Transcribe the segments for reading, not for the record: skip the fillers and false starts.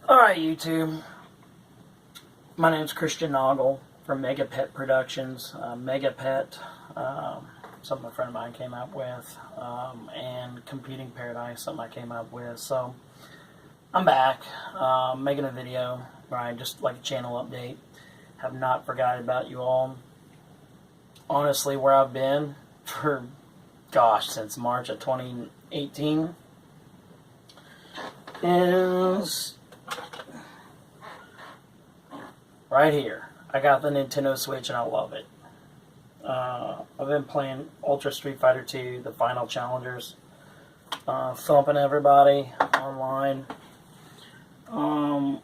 Alright, YouTube. My name's Christian Noggle from Megapet Productions. Megapet, something a friend of mine came up with, and Computing Paradise, something I came up with. So, I'm back, making a video, right, just like a channel update. Have not forgotten about you all. Honestly, where I've been for, gosh, since March of 2018 is right here. I got the Nintendo Switch and I love it. I've been playing Ultra Street Fighter 2, the Final Challengers, thumping everybody online. I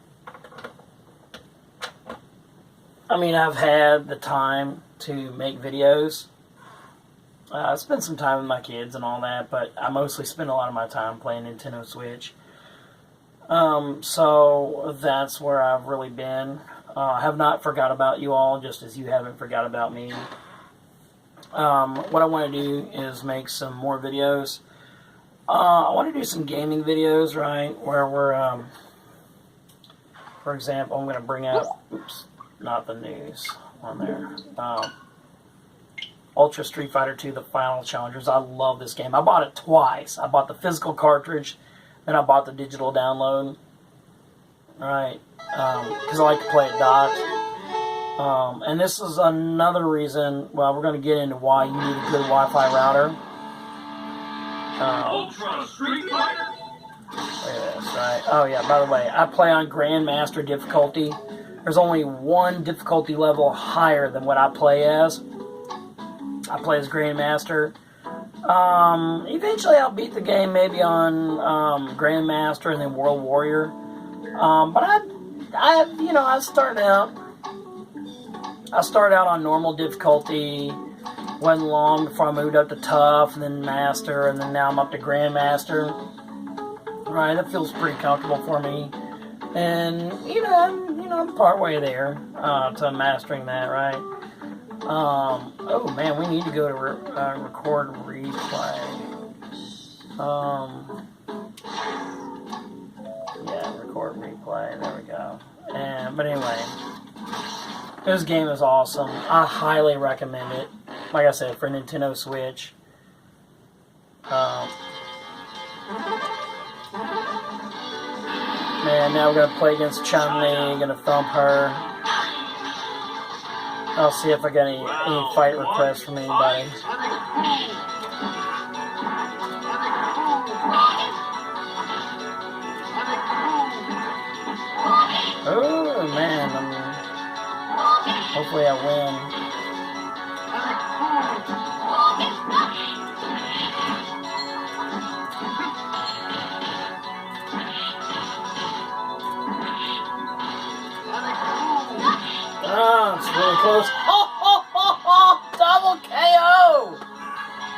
mean, I've had the time to make videos. I spend some time with my kids and all that, but I mostly spend a lot of my time playing Nintendo Switch. So that's where I've really been. I have not forgot about you all, just as you haven't forgot about me. What I want to do is make some more videos. I want to do some gaming videos, right, where we're, for example, I'm going to bring out, oops, not the news on there, Ultra Street Fighter 2, the Final Challengers. I love this game. I bought it twice. I bought the physical cartridge, then I bought the digital download, right, because I like to play it docked. And this is another reason, well, we're going to get into why you need a good Wi-Fi router. Ultra Street Fighter? Look at this, right? Oh, yeah, by the way, I play on Grandmaster difficulty. There's only one difficulty level higher than what I play as. I play as Grandmaster. Eventually I'll beat the game maybe on Grandmaster and then World Warrior. But I started out on normal difficulty. Wasn't long before I moved up to tough, and then master, and then now I'm up to Grandmaster. Right, that feels pretty comfortable for me. And I'm partway there to mastering that, right? Oh man, we need to go to record replay. Yeah, record replay. There we go. But anyway, this game is awesome. I highly recommend it. Like I said, for Nintendo Switch. Man, now we're gonna play against Chun-Li. Gonna thump her. I'll see if I got any fight requests from anybody. Oh man, hopefully I win. It's really close. Double KO!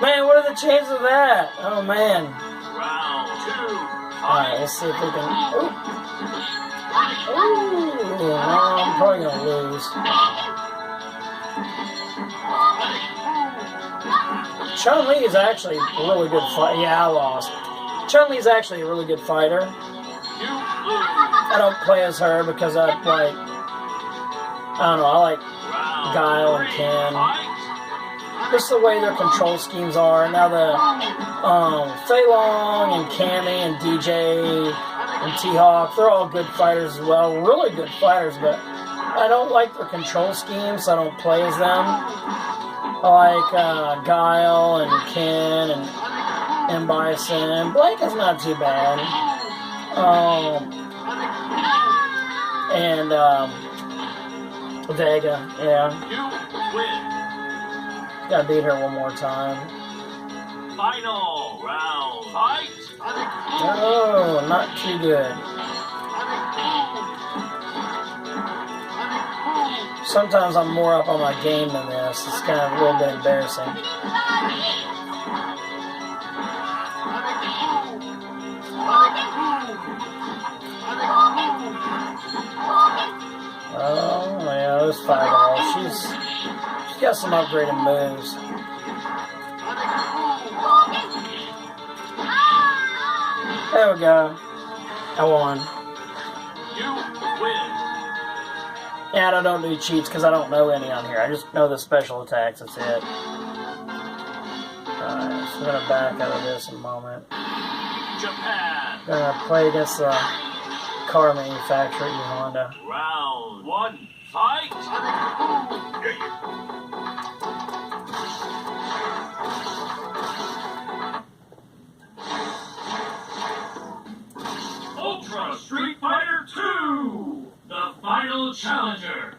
Man, what are the chances of that? Oh, man. Round 2. Alright, let's see if we can... Ooh, I'm probably going to lose. Chun-Li is actually a really good fighter. Yeah, I lost. Chun-Li is actually a really good fighter. I don't play as her because I don't know, I like Guile and Ken. Just the way their control schemes are. Now the Fei Long and Cammy and DJ and T-Hawk, they're all good fighters as well. Really good fighters, but I don't like their control schemes, so I don't play as them. I like Guile and Ken and Bison. Blake is not too bad. Vega, yeah. You win. Gotta beat her one more time. Final round. Fight. Oh, not too good. Sometimes I'm more up on my game than this. It's kind of a little bit embarrassing. Oh, yeah, there's Fireball. She's got some upgraded moves. There we go. I won. You win. And I don't do cheats because I don't know any on here. I just know the special attacks, that's it. Alright, so we're going to back out of this in a moment. Japan. Going to play against the car manufacturer, Honda. Round 1. Fight. Ultra Street Fighter 2. The final challenger.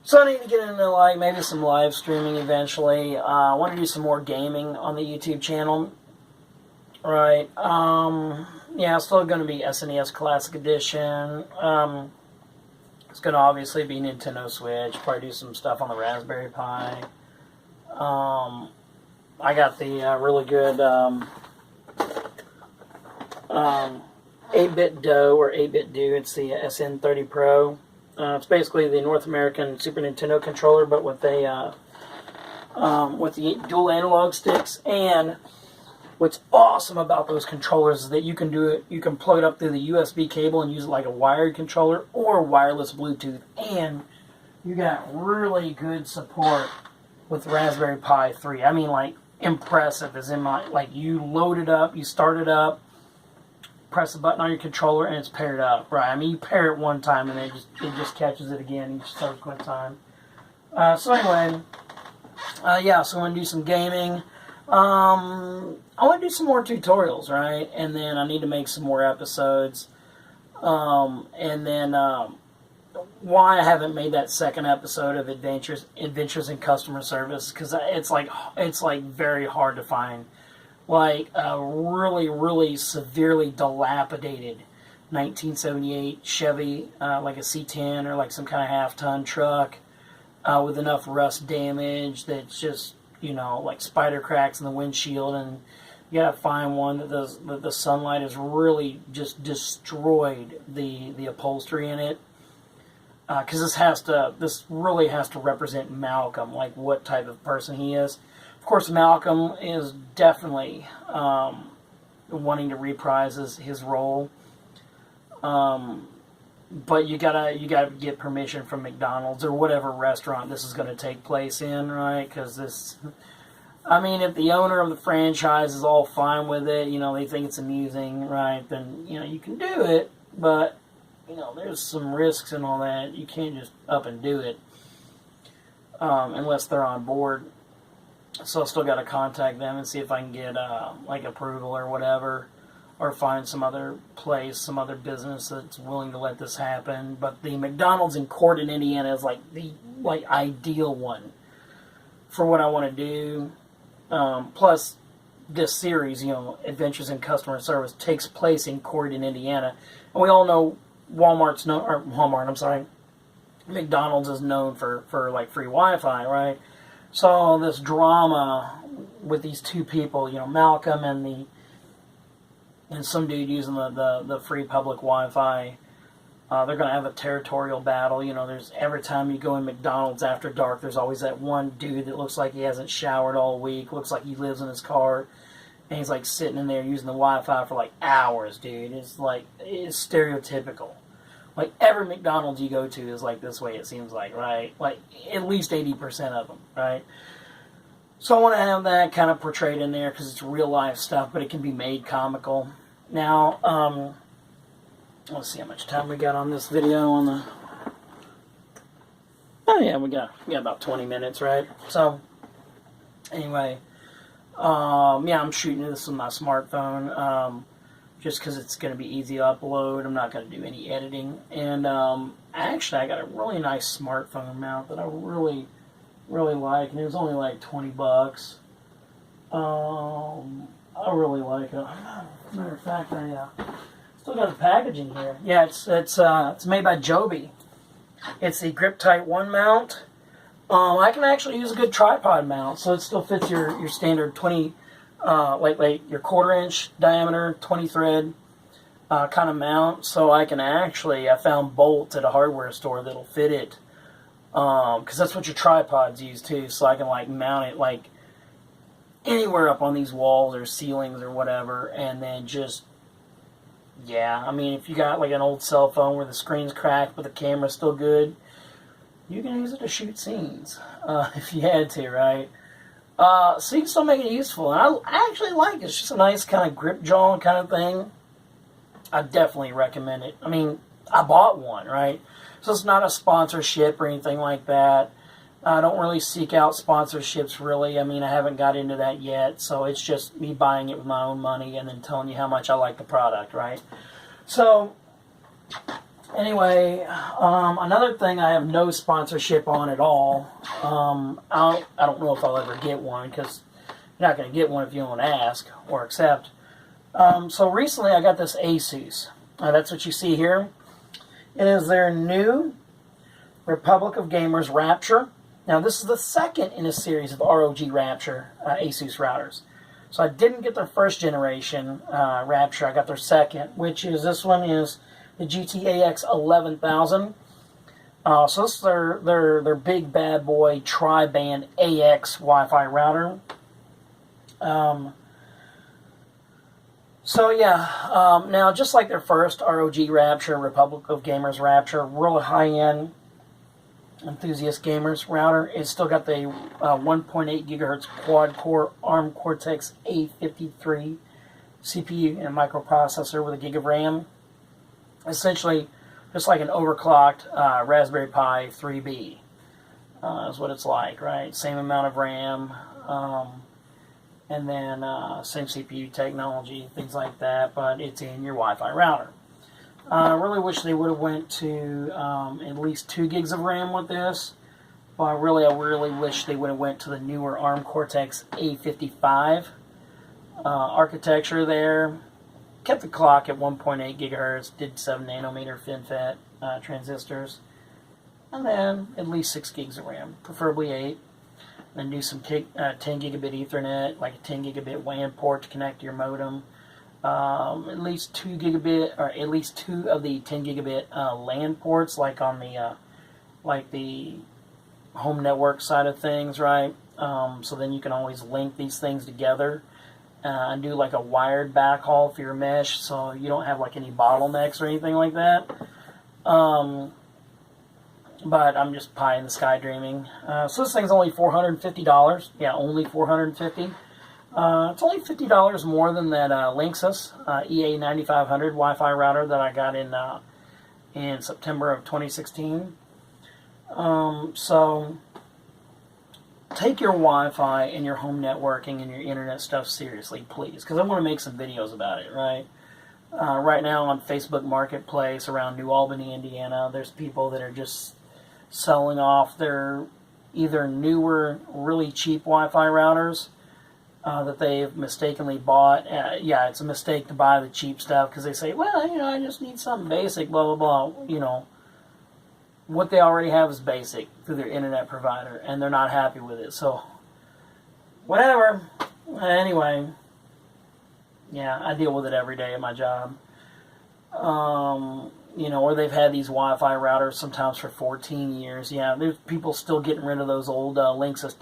So I need to get into like maybe some live streaming eventually. I want to do some more gaming on the YouTube channel. Right. Yeah, it's still going to be SNES Classic Edition. It's going to obviously be Nintendo Switch. Probably do some stuff on the Raspberry Pi. I got the really good 8-bit Do or 8-bit Do. It's the SN30 Pro. It's basically the North American Super Nintendo controller, but with a with the dual analog sticks. And what's awesome about those controllers is that you can do it. You can plug it up through the USB cable and use it like a wired controller or wireless Bluetooth. And you got really good support with Raspberry Pi 3. I mean, like impressive. As in, like you load it up, you start it up, press a button on your controller, and it's paired up. Right? I mean, you pair it one time, and it just catches it again each subsequent time. So anyway, yeah. So I'm gonna do some gaming. I want to do some more tutorials, right? And then I need to make some more episodes. And then why I haven't made that second episode of Adventures in Customer Service, because it's like very hard to find. Like a really, really severely dilapidated 1978 Chevy, like a C10 or like some kind of half-ton truck with enough rust damage that's just, you know, like spider cracks in the windshield, and you gotta find one that the sunlight has really just destroyed the upholstery in it. Because this really has to represent Malcolm, like what type of person he is. Of course, Malcolm is definitely wanting to reprise his role, but you gotta get permission from McDonald's or whatever restaurant this is going to take place in, right? Because this, I mean, if the owner of the franchise is all fine with it, you know, they think it's amusing, right? Then you know you can do it, but you know there's some risks and all that. You can't just up and do it unless they're on board. So I still got to contact them and see if I can get like approval or whatever, or find some other place, some other business that's willing to let this happen. But the McDonald's in Corydon, Indiana is like the ideal one for what I want to do. Plus, this series, you know, Adventures in Customer Service, takes place in Corydon, Indiana, and we all know McDonald's is known for like free Wi-Fi, right? So this drama with these two people, you know, Malcolm and some dude using the free public Wi-Fi, they're going to have a territorial battle. You know, there's every time you go in McDonald's after dark, there's always that one dude that looks like he hasn't showered all week, looks like he lives in his car, and he's like sitting in there using the Wi-Fi for like hours, dude. It's stereotypical. Like, every McDonald's you go to is like this way, it seems like, right? Like, at least 80% of them, right? So I want to have that kind of portrayed in there because it's real-life stuff, but it can be made comical. Now, let's see how much time we got on this video on the... Oh, yeah, we got about 20 minutes, right? So, anyway, yeah, I'm shooting this with my smartphone, just because it's going to be easy to upload. I'm not going to do any editing. And actually, I got a really nice smartphone mount that I really, really like. And it was only like $20. I really like it. Matter of fact, I still got the packaging here. Yeah, it's made by Joby. It's the Grip Tight 1 mount. I can actually use a good tripod mount, so it still fits your standard 20... like your 1/4-inch diameter, 20 thread kind of mount. So I found bolts at a hardware store that'll fit it, because that's what your tripods use too. So I can like mount it like anywhere up on these walls or ceilings or whatever, and then just yeah, I mean, if you got like an old cell phone where the screen's cracked but the camera's still good, you can use it to shoot scenes if you had to, right? So you can still make it useful. And I actually like it. It's just a nice kind of grip jaw kind of thing. I definitely recommend it. I mean, I bought one, right? So it's not a sponsorship or anything like that. I don't really seek out sponsorships, really. I mean, I haven't got into that yet. So it's just me buying it with my own money and then telling you how much I like the product, right? So, anyway, another thing I have no sponsorship on at all. I don't know if I'll ever get one because you're not going to get one if you don't ask or accept. So recently I got this ASUS. That's what you see here. It is their new Republic of Gamers RAPTURE. Now this is the second in a series of ROG RAPTURE ASUS routers. So I didn't get their first generation RAPTURE. I got their second, which is, this one is the GTAX 11000. So this is their big bad boy tri-band AX Wi-Fi router. So yeah, now just like their first ROG RAPTURE, Republic of Gamers RAPTURE, real high-end enthusiast gamers router, it's still got the 1.8 gigahertz quad-core ARM Cortex A53 CPU and microprocessor with a gig of RAM. Essentially, just like an overclocked Raspberry Pi 3B is what it's like, right? Same amount of RAM, and then same CPU technology, things like that, but it's in your Wi-Fi router. I really wish they would have went to at least 2 gigs of RAM with this, but I really wish they would have went to the newer ARM Cortex A55 architecture there. Kept the clock at 1.8 gigahertz, did 7 nanometer FinFET transistors, and then at least 6 gigs of RAM, preferably 8. Then do some 10 gigabit Ethernet, like a 10 gigabit WAN port to connect to your modem. At least 2 gigabit, or at least 2 of the 10 gigabit LAN ports, like on the home network side of things, right? So then you can always link these things together and do like a wired backhaul for your mesh, so you don't have like any bottlenecks or anything like that. But I'm just pie in the sky dreaming. So this thing's only $450. Yeah, only $450. It's only $50 more than that Linksys EA9500 Wi-Fi router that I got in September of 2016. So take your Wi-Fi and your home networking and your internet stuff seriously, please, because I want to make some videos about it, right? Right now on Facebook Marketplace around New Albany, Indiana, there's people that are just selling off their either newer, really cheap Wi-Fi routers that they've mistakenly bought. Yeah, it's a mistake to buy the cheap stuff because they say, well, you know, I just need something basic, blah, blah, blah. You know, what they already have is basic through their internet provider, and they're not happy with it. So, whatever. Anyway, yeah, I deal with it every day at my job. You know, or they've had these Wi-Fi routers sometimes for 14 years. Yeah, there's people still getting rid of those old Linksys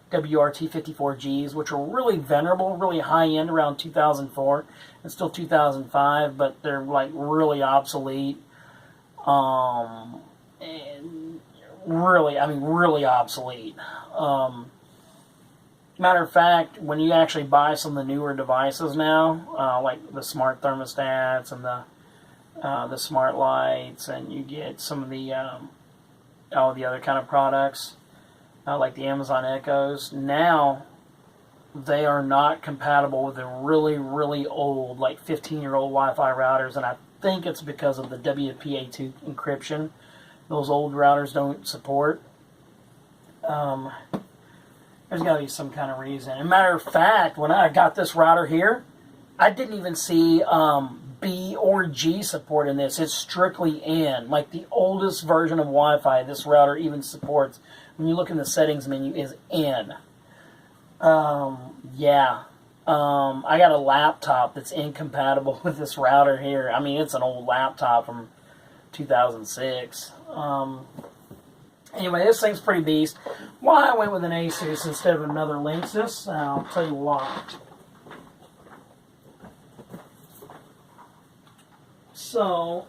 WRT54Gs, which are really venerable, really high-end around 2004 and still 2005, but they're like really obsolete. And really obsolete. Matter of fact, when you actually buy some of the newer devices now, like the smart thermostats and the smart lights, and you get some of the other kind of products, like the Amazon Echoes, now they are not compatible with the really, really old, like 15-year-old Wi-Fi routers, and I think it's because of the WPA2 encryption those old routers don't support. There's got to be some kind of reason. As a matter of fact, when I got this router here, I didn't even see B or G support in this. It's strictly N. Like the oldest version of Wi-Fi this router even supports, when you look in the settings menu, is N. Yeah. I got a laptop that's incompatible with this router here. I mean, it's an old laptop from 2006. Anyway, this thing's pretty beast. Why I went with an ASUS instead of another Linksys, I'll tell you why. So,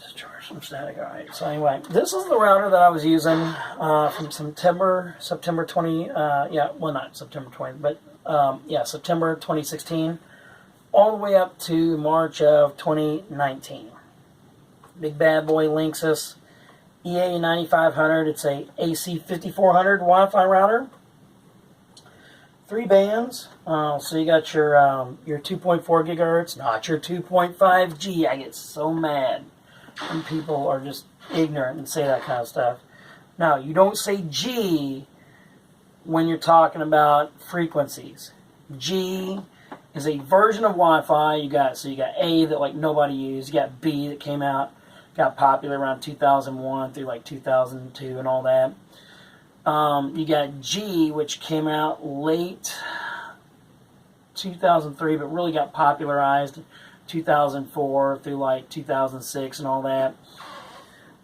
just charge some static. All right. So anyway, this is the router that I was using from September 20. Not September 20, but September 2016, all the way up to March of 2019. Big bad boy Linksys EA 9500. It's a AC 5400 Wi-Fi router. 3 bands. So you got your 2.4 gigahertz, not your 2.5G. I get so mad when people are just ignorant and say that kind of stuff. Now, you don't say G when you're talking about frequencies. G is a version of Wi-Fi. You got A that like nobody used. You got B that got popular around 2001 through like 2002 and all that. You got G, which came out late 2003, but really got popularized 2004 through like 2006 and all that.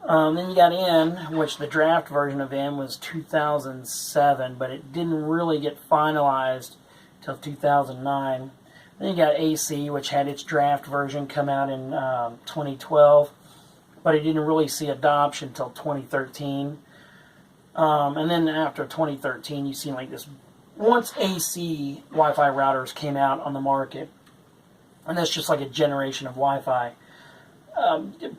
Then you got N, which the draft version of N was 2007, but it didn't really get finalized till 2009. Then you got AC, which had its draft version come out in 2012, but it didn't really see adoption until 2013. And then after 2013, you've seen like this, once AC Wi-Fi routers came out on the market, and that's just like a generation of Wi-Fi,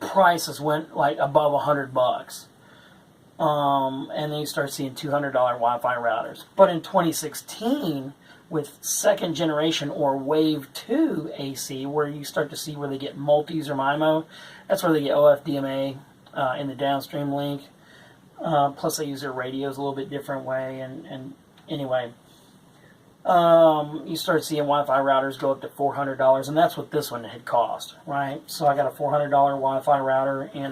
prices went like above $100. And then you start seeing $200 Wi-Fi routers. But in 2016, with second generation or Wave 2 AC, where you start to see where they get multis or MIMO, that's where they get OFDMA in the downstream link. Plus they use their radios a little bit different way, and anyway, you start seeing Wi-Fi routers go up to $400, and that's what this one had cost, right? So I got a $400 Wi-Fi router in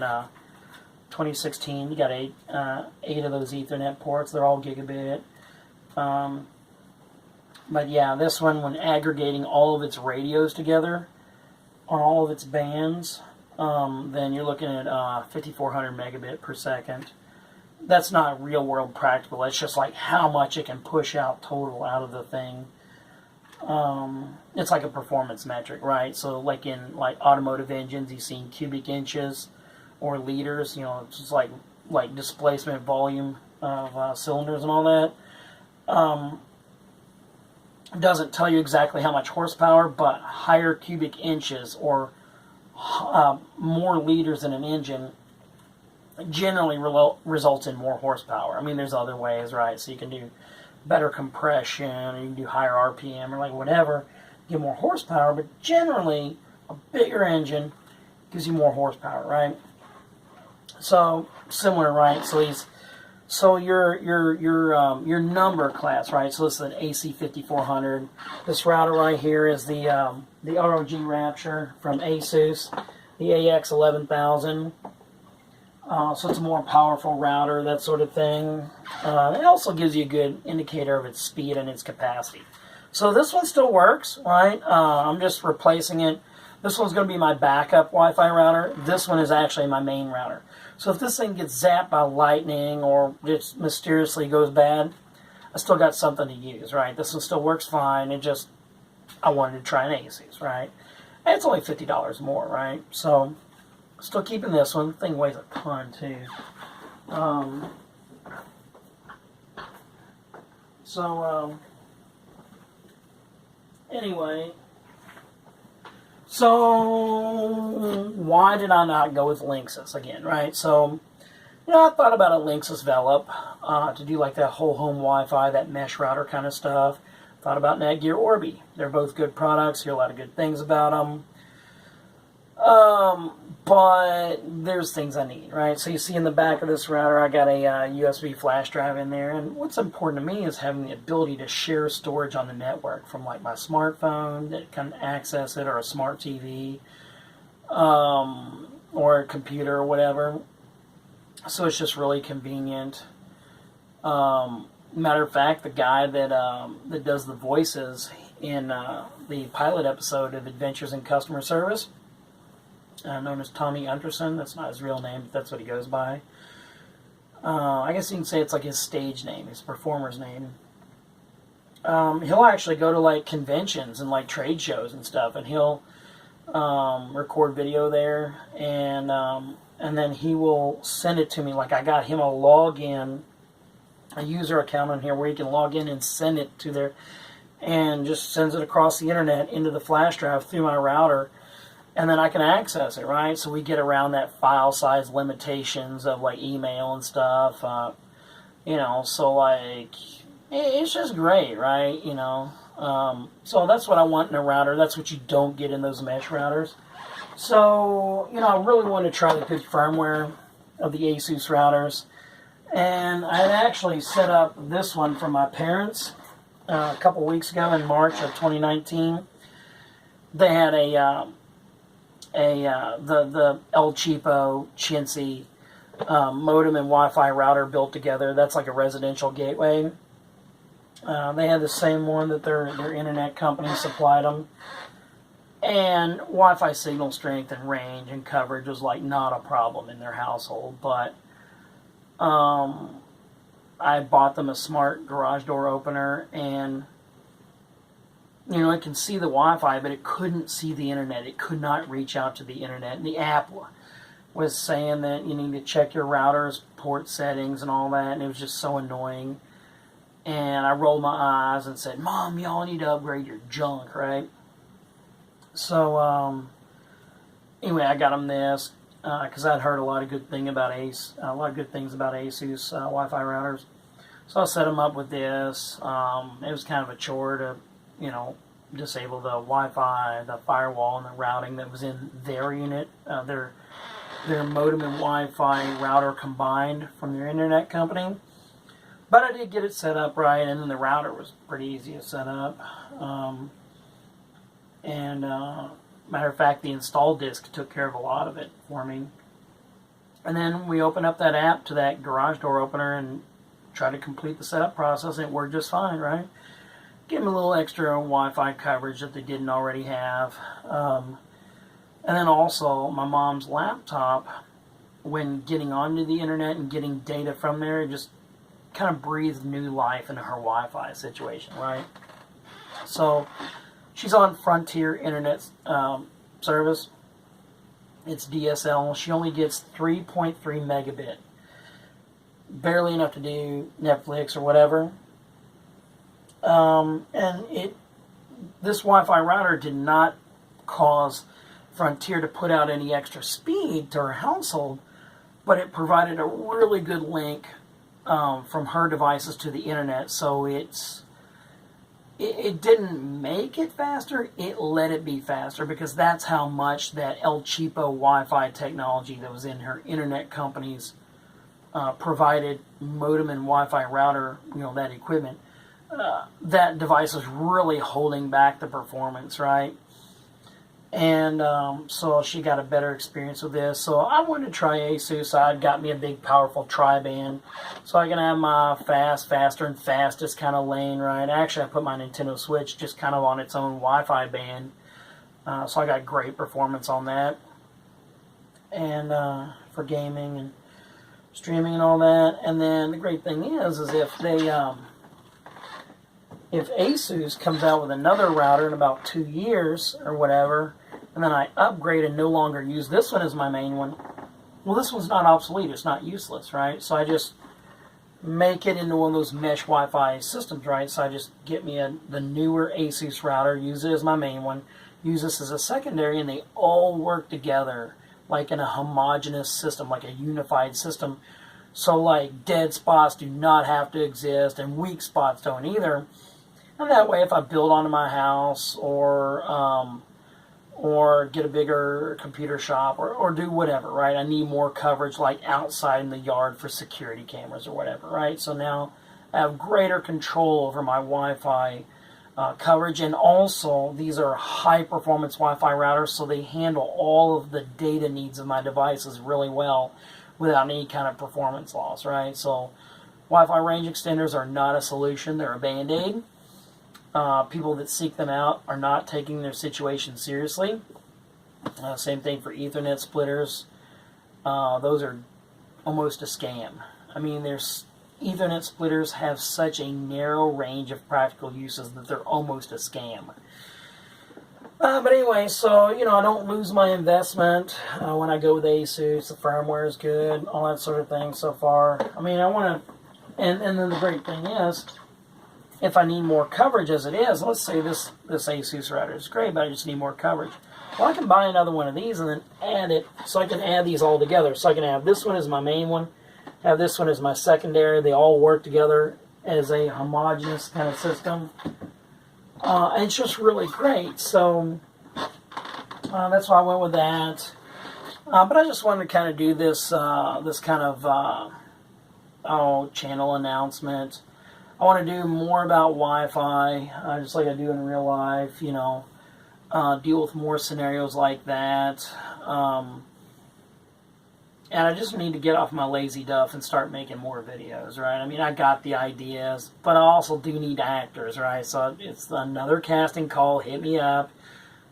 2016. You got eight of those Ethernet ports. They're all gigabit. But yeah, this one, when aggregating all of its radios together on all of its bands, then you're looking at 5,400 megabit per second. That's not real world practical. It's just like how much it can push out total out of the thing. It's like a performance metric, right? So like in like automotive engines, you've seen cubic inches or liters. You know, it's just like displacement volume of cylinders and all that. Doesn't tell you exactly how much horsepower, but higher cubic inches or more liters in an engine generally results in more horsepower. I mean, there's other ways, right? So you can do better compression, or you can do higher RPM, or like whatever, get more horsepower. But generally, a bigger engine gives you more horsepower, right? So similar, right? So your number class, right? So this is an AC 5400. This router right here is the ROG Rapture from ASUS, the AX 11000. So it's a more powerful router, that sort of thing. It also gives you a good indicator of its speed and its capacity. So this one still works, right? I'm just replacing it. This one's going to be my backup Wi-Fi router. This one is actually my main router. So if this thing gets zapped by lightning or just mysteriously goes bad, I still got something to use, right? This one still works fine. I wanted to try an ASUS, right? And it's only $50 more, right? So still keeping this one. The thing weighs a ton too. Anyway, so why did I not go with Linksys again, right? So, I thought about a Linksys Velop to do like that whole home Wi-Fi, that mesh router kind of stuff. Thought about Netgear Orbi. They're both good products. Hear a lot of good things about them. But there's things I need, right? So you see in the back of this router, I got a USB flash drive in there. And what's important to me is having the ability to share storage on the network from like my smartphone that can access it, or a smart TV, or a computer or whatever. So it's just really convenient. Matter of fact, the guy that does the voices in the pilot episode of Adventures in Customer Service, known as Tommy Anderson. That's not his real name, but that's what he goes by. I guess you can say it's like his stage name, his performer's name. he'll actually go to like conventions and like trade shows and stuff, and he'll record video there, and then he will send it to me. Like I got him a login, a user account on here where he can log in and send it to there, and just sends it across the internet into the flash drive through my router, and then I can access it, right? So we get around that file size limitations of like email and stuff, so like it's just great, right? So that's what I want in a router. That's what you don't get in those mesh routers. So, I really want to try the good firmware of the ASUS routers. And I had actually set up this one for my parents a couple weeks ago in March of 2019. They had the El Cheapo chintzy modem and Wi-Fi router built together. That's like a residential gateway. They had the same one that their internet company supplied them. And Wi-Fi signal strength and range and coverage was like not a problem in their household. But I bought them a smart garage door opener, and it can see the Wi-Fi, but it couldn't see the internet. It could not reach out to the internet. And the app was saying that you need to check your router's port settings and all that, and it was just so annoying. And I rolled my eyes and said, "Mom, y'all need to upgrade your junk, right?" So anyway, I got them this because I'd heard a lot of good things about ASUS Wi-Fi routers. So I set them up with this. It was kind of a chore to, disable the Wi-Fi, the firewall, and the routing that was in their unit, their modem and Wi-Fi router combined from their internet company. But I did get it set up right, and then the router was pretty easy to set up. Matter of fact, the install disk took care of a lot of it for me. And then we open up that app to that garage door opener and try to complete the setup process, and it worked just fine, right? Give them a little extra Wi-Fi coverage that they didn't already have. And then also, my mom's laptop, when getting onto the internet and getting data from there, it just kind of breathed new life into her Wi-Fi situation, right? So she's on Frontier Internet service. It's DSL. She only gets 3.3 megabit. Barely enough to do Netflix or whatever. This Wi-Fi router did not cause Frontier to put out any extra speed to her household, but it provided a really good link from her devices to the internet. So it didn't make it faster, it let it be faster, because that's how much that El Cheapo Wi-Fi technology that was in her internet company's provided modem and Wi-Fi router, that equipment, that device was really holding back the performance, right? And so she got a better experience with this. So I wanted to try ASUS. I got me a big, powerful tri-band, so I can have my fast, faster, and fastest kind of lane, right? Actually, I put my Nintendo Switch just kind of on its own Wi-Fi band, so I got great performance on that, and for gaming and streaming and all that. And then the great thing is if they if ASUS comes out with another router in about 2 years or whatever, and then I upgrade and no longer use this one as my main one, well, this one's not obsolete, it's not useless, right? So I just make it into one of those mesh Wi-Fi systems, right? So I just get me the newer ASUS router, use it as my main one, use this as a secondary, and they all work together like in a homogeneous system, like a unified system. So like dead spots do not have to exist, and weak spots don't either. And that way, if I build onto my house or get a bigger computer shop or do whatever, right? I need more coverage, like outside in the yard for security cameras or whatever, right? So now I have greater control over my Wi-Fi coverage, and also these are high-performance Wi-Fi routers, so they handle all of the data needs of my devices really well without any kind of performance loss, right? So Wi-Fi range extenders are not a solution; they're a band-aid. People that seek them out are not taking their situation seriously. Same thing for Ethernet splitters. Those are almost a scam. I mean, Ethernet splitters have such a narrow range of practical uses that they're almost a scam. But anyway, so, you know, I don't lose my investment when I go with ASUS. The firmware is good, all that sort of thing so far. I mean, I want to, and then the great thing is, if I need more coverage as it is, let's say this ASUS router is great, but I just need more coverage. Well, I can buy another one of these and then add it, so I can add these all together. So I can have this one as my main one, have this one as my secondary. They all work together as a homogeneous kind of system. And it's just really great. So that's why I went with that. But I just wanted to kind of do this this kind of channel announcement. I want to do more about Wi-Fi, just like I do in real life. You know, deal with more scenarios like that. And I just need to get off my lazy duff and start making more videos, right? I mean, I got the ideas, but I also do need actors, right? So it's another casting call. Hit me up.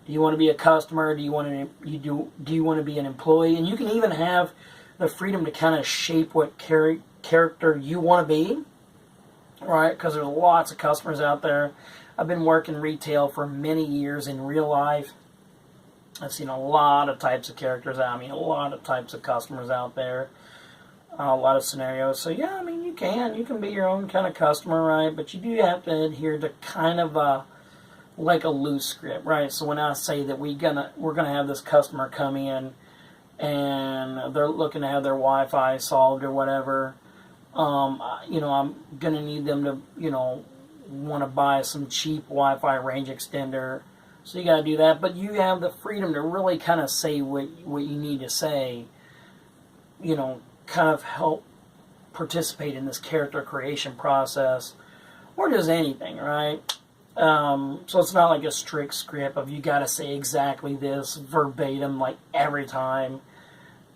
Do you want to be a customer? Do you want to be an employee? And you can even have the freedom to kind of shape what character you want to be, right? Because there's lots of customers out there. I've been working retail for many years in real life. I've seen a lot of types of characters. I mean, a lot of types of customers out there. A lot of scenarios. So yeah, I mean, you can be your own kind of customer, right? But you do have to adhere to kind of like a loose script, right? So when I say that we're gonna have this customer come in and they're looking to have their Wi-Fi solved or whatever, you know, I'm gonna need them to, you know, want to buy some cheap Wi-Fi range extender. So you got to do that, but you have the freedom to really kind of say what you need to say, you know, kind of help participate in this character creation process, or just anything, right? So it's not like a strict script of you got to say exactly this verbatim like every time.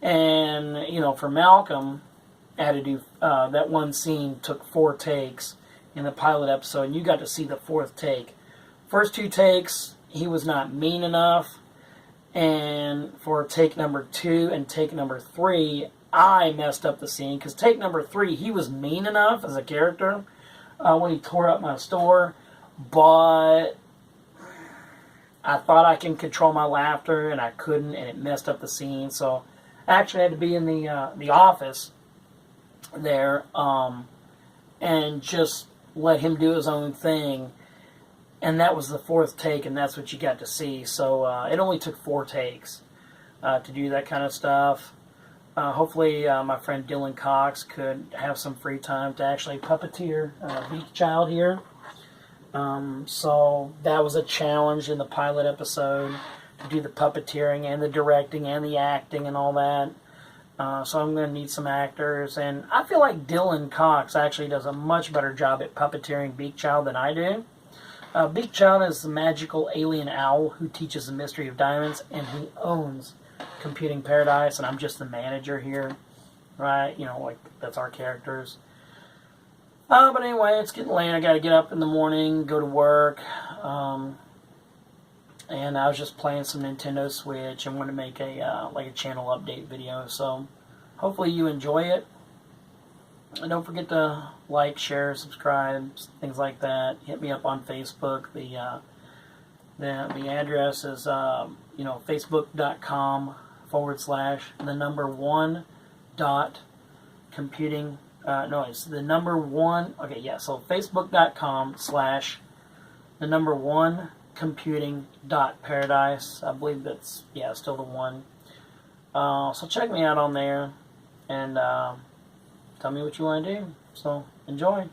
And, you know, for Malcolm, I had to do, that one scene took 4 takes in the pilot episode, and you got to see the 4th take. First 2 takes, he was not mean enough, and for take number 2 and take number 3, I messed up the scene, because take number 3, he was mean enough as a character when he tore up my store, but I thought I can control my laughter, and I couldn't, and it messed up the scene, so I actually had to be in the office there, and just let him do his own thing. And that was the 4th take, and that's what you got to see. So it only took 4 takes to do that kind of stuff. Hopefully my friend Dylan Cox could have some free time to actually puppeteer Beak Child here. So that was a challenge in the pilot episode, to do the puppeteering and the directing and the acting and all that. So I'm going to need some actors. And I feel like Dylan Cox actually does a much better job at puppeteering Beak Child than I do. Beak Child is the magical alien owl who teaches the mystery of diamonds, and he owns Computing Paradise, and I'm just the manager here, right? You know, like, that's our characters. But anyway, it's getting late. I got to get up in the morning, go to work, and I was just playing some Nintendo Switch and want to make a like a channel update video. So hopefully you enjoy it. And don't forget to like, share, subscribe, things like that. Hit me up on Facebook. The address is you know, facebook.com/1 dot computing. No, it's the number 1. Okay, yeah. So facebook.com/1 computing dot paradise. I believe that's, yeah, still the one. So check me out on there, and tell me what you want to do. So enjoy.